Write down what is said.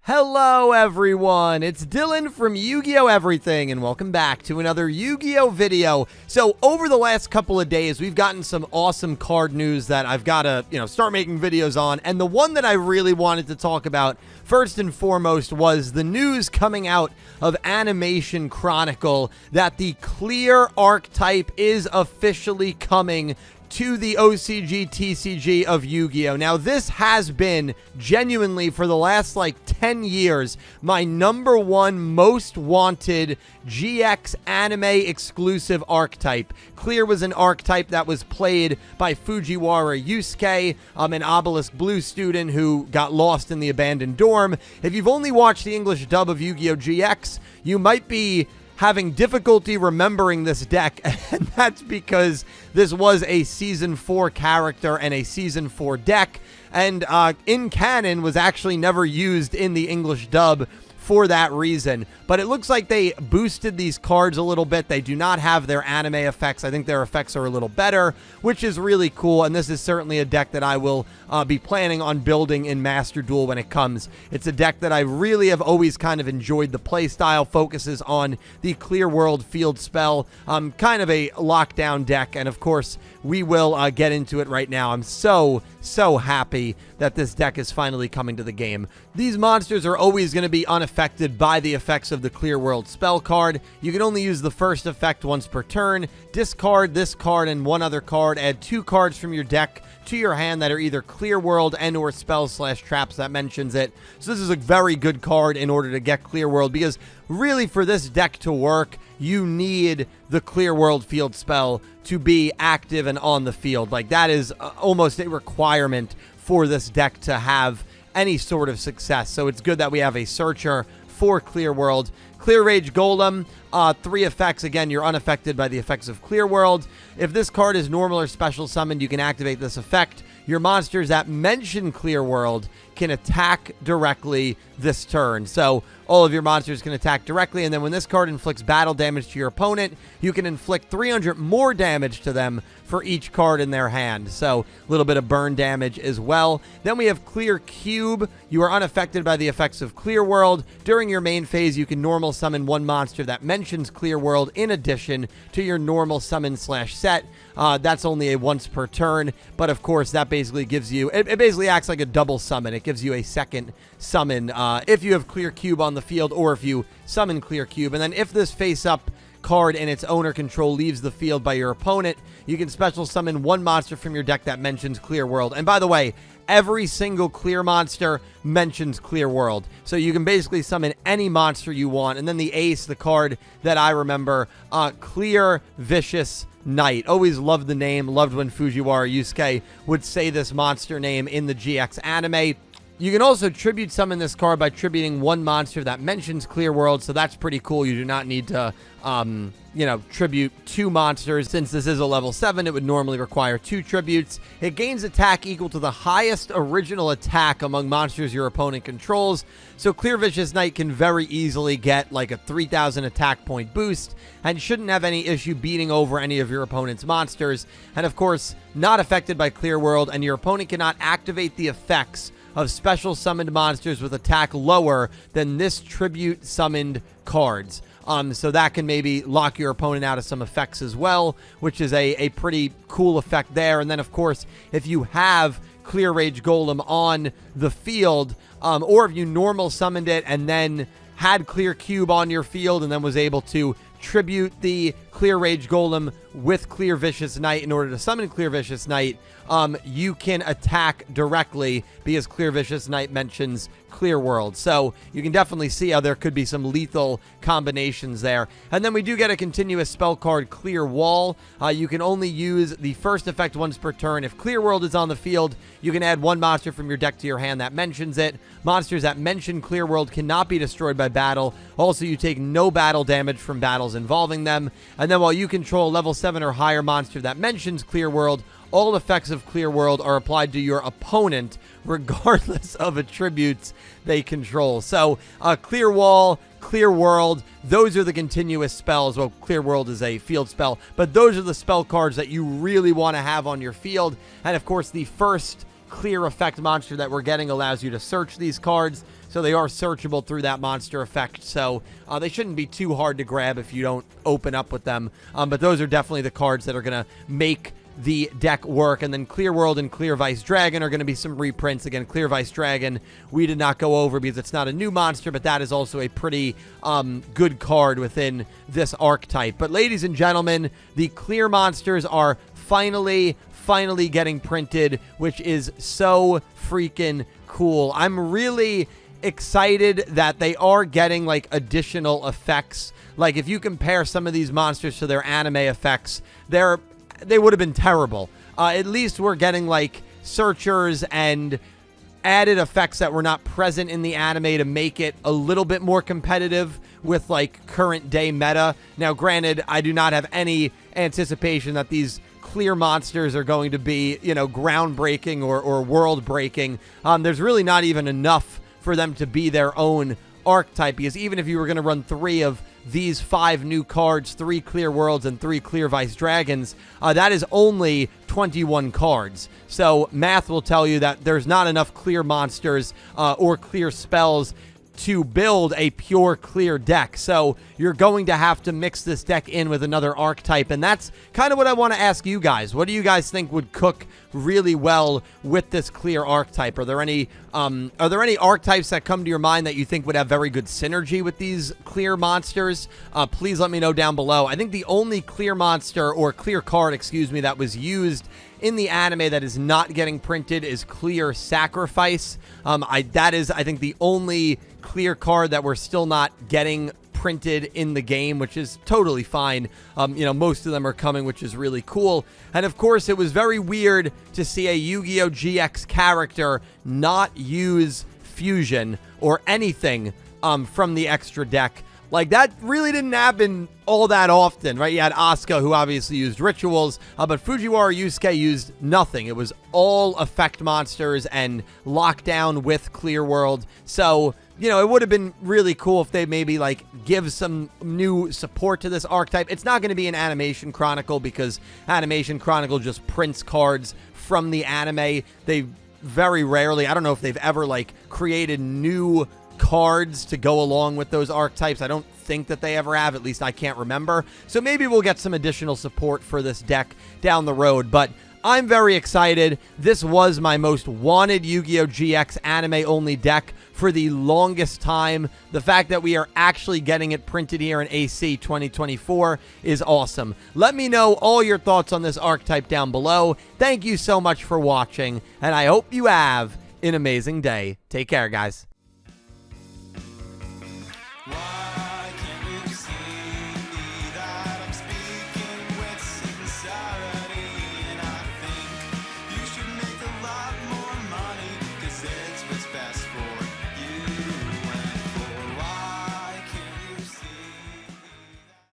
Hello everyone, it's Dylan from Yu-Gi-Oh! Everything, and welcome back to another Yu-Gi-Oh! Video. So, over the last couple of days, we've gotten some awesome card news that I've got to, start making videos on, and the one that I really wanted to talk about, first and foremost, was the news coming out of Animation Chronicle that the clear archetype is officially coming to the OCG TCG of Yu-Gi-Oh! Now, this has been genuinely for the last 10 years my #1 most wanted GX anime exclusive archetype. Clear was an archetype that was played by Fujiwara Yusuke, an Obelisk Blue student who got lost in the abandoned dorm. If you've only watched the English dub of Yu-Gi-Oh! GX, you might be having difficulty remembering this deck, and that's because this was a Season 4 character and a Season 4 deck, and in canon was actually never used in the English dub for that reason. But it looks like they boosted these cards a little bit. They do not have their anime effects. I think their effects are a little better, which is really cool, and this is certainly a deck that I will be planning on building in Master Duel when it comes. It's a deck that I really have always kind of enjoyed. The play style focuses on the Clear World field spell, kind of a lockdown deck, and of course we will get into it right now. I'm so happy that this deck is finally coming to the game. These monsters are always going to be unaffected by the effects of the Clear World spell card. You can only use the first effect once per turn. Discard this card and one other card. Add 2 cards from your deck to your hand that are either Clear World and or spells/traps that mentions it. So this is a very good card in order to get Clear World, because really for this deck to work, you need the Clear World field spell to be active and on the field. That is almost a requirement for this deck to have any sort of success. So it's good that we have a searcher for Clear World. Clear Rage Golem, 3 effects. Again, you're unaffected by the effects of Clear World. If this card is normal or special summoned, you can activate this effect. Your monsters that mention Clear World can attack directly this turn. So all of your monsters can attack directly, and then when this card inflicts battle damage to your opponent, you can inflict 300 more damage to them for each card in their hand. So a little bit of burn damage as well. Then we have Clear Cube. You are unaffected by the effects of Clear World. During your main phase, you can normal summon 1 monster that mentions Clear World in addition to your normal summon/set. That's only a once per turn, but of course that basically gives you, it basically acts like a double summon. It gives you a second summon if you have Clear Cube on the field, or if you summon Clear Cube. And then if this face-up card and its owner control leaves the field by your opponent, you can special summon 1 monster from your deck that mentions Clear World. And by the way, every single clear monster mentions Clear World. So you can basically summon any monster you want. And then the ace, the card that I remember, Clear Vicious Knight. Always loved the name. Loved when Fujiwara Yusuke would say this monster name in the GX anime. You can also tribute summon this card by tributing 1 monster that mentions Clear World, so that's pretty cool. You do not need to, tribute 2 monsters. Since this is a level 7, it would normally require 2 tributes. It gains attack equal to the highest original attack among monsters your opponent controls, so Clear Vicious Knight can very easily get a 3,000 attack point boost, and shouldn't have any issue beating over any of your opponent's monsters. And of course, not affected by Clear World, and your opponent cannot activate the effects of special summoned monsters with attack lower than this tribute summoned cards. So that can maybe lock your opponent out of some effects as well, which is a pretty cool effect there. And then, of course, if you have Clear Rage Golem on the field, or if you normal summoned it and then had Clear Cube on your field and then was able to tribute the Clear Rage Golem with Clear Vicious Knight in order to summon Clear Vicious Knight, you can attack directly because Clear Vicious Knight mentions Clear World. So you can definitely see how there could be some lethal combinations there. And then we do get a continuous spell card, Clear Wall. You can only use the first effect once per turn. If Clear World is on the field, you can add 1 monster from your deck to your hand that mentions it. Monsters that mention Clear World cannot be destroyed by battle. Also, you take no battle damage from battles involving them. And then while you control a level 7 or higher monster that mentions Clear World, all effects of Clear World are applied to your opponent, regardless of attributes they control. So, Clear Wall, Clear World, those are the continuous spells. Well, Clear World is a field spell, but those are the spell cards that you really want to have on your field. And of course, the first clear effect monster that we're getting allows you to search these cards, so they are searchable through that monster effect. So they shouldn't be too hard to grab if you don't open up with them. But those are definitely the cards that are going to make the deck work. And then Clear World and Clear Vice Dragon are going to be some reprints. Again, Clear Vice Dragon we did not go over because it's not a new monster, but that is also a pretty good card within this archetype. But ladies and gentlemen, the clear monsters are finally getting printed, which is so freaking cool. I'm really excited that they are getting like additional effects. Like if you compare some of these monsters to their anime effects, they would have been terrible. At least we're getting like searchers and added effects that were not present in the anime to make it a little bit more competitive with like current day meta. Now granted, I do not have any anticipation that these clear monsters are going to be, you know, groundbreaking or world breaking. There's really not even enough for them to be their own archetype, because even if you were going to run 3 of these 5 new cards, 3 Clear Worlds and 3 Clear Vice Dragons, that is only 21 cards. So math will tell you that there's not enough clear monsters or clear spells to build a pure clear deck. So you're going to have to mix this deck in with another archetype, and that's kind of what I want to ask you guys. What do you guys think would cook really well with this clear archetype? Are there any archetypes that come to your mind that you think would have very good synergy with these clear monsters? Please let me know down below. I think the only clear monster, or clear card, excuse me, that was used in the anime that is not getting printed is Clear Sacrifice. That is, I think, the only clear card that we're still not getting printed in the game, which is totally fine. You know, most of them are coming, which is really cool. And of course, it was very weird to see a Yu-Gi-Oh! GX character not use fusion or anything from the extra deck. Like, that really didn't happen all that often, right? You had Asuka, who obviously used rituals, but Fujiwara Yusuke used nothing. It was all effect monsters and lockdown with Clear World. So, you know, it would have been really cool if they maybe, like, give some new support to this archetype. It's not going to be an Animation Chronicle, because Animation Chronicle just prints cards from the anime. They very rarely, I don't know if they've ever, like, created new cards to go along with those archetypes. I don't think that they ever have, at least I can't remember. So maybe we'll get some additional support for this deck down the road, but I'm very excited. This was my most wanted Yu-Gi-Oh! GX anime-only deck for the longest time. The fact that we are actually getting it printed here in AC 2024 is awesome. Let me know all your thoughts on this archetype down below. Thank you so much for watching, and I hope you have an amazing day. Take care, guys.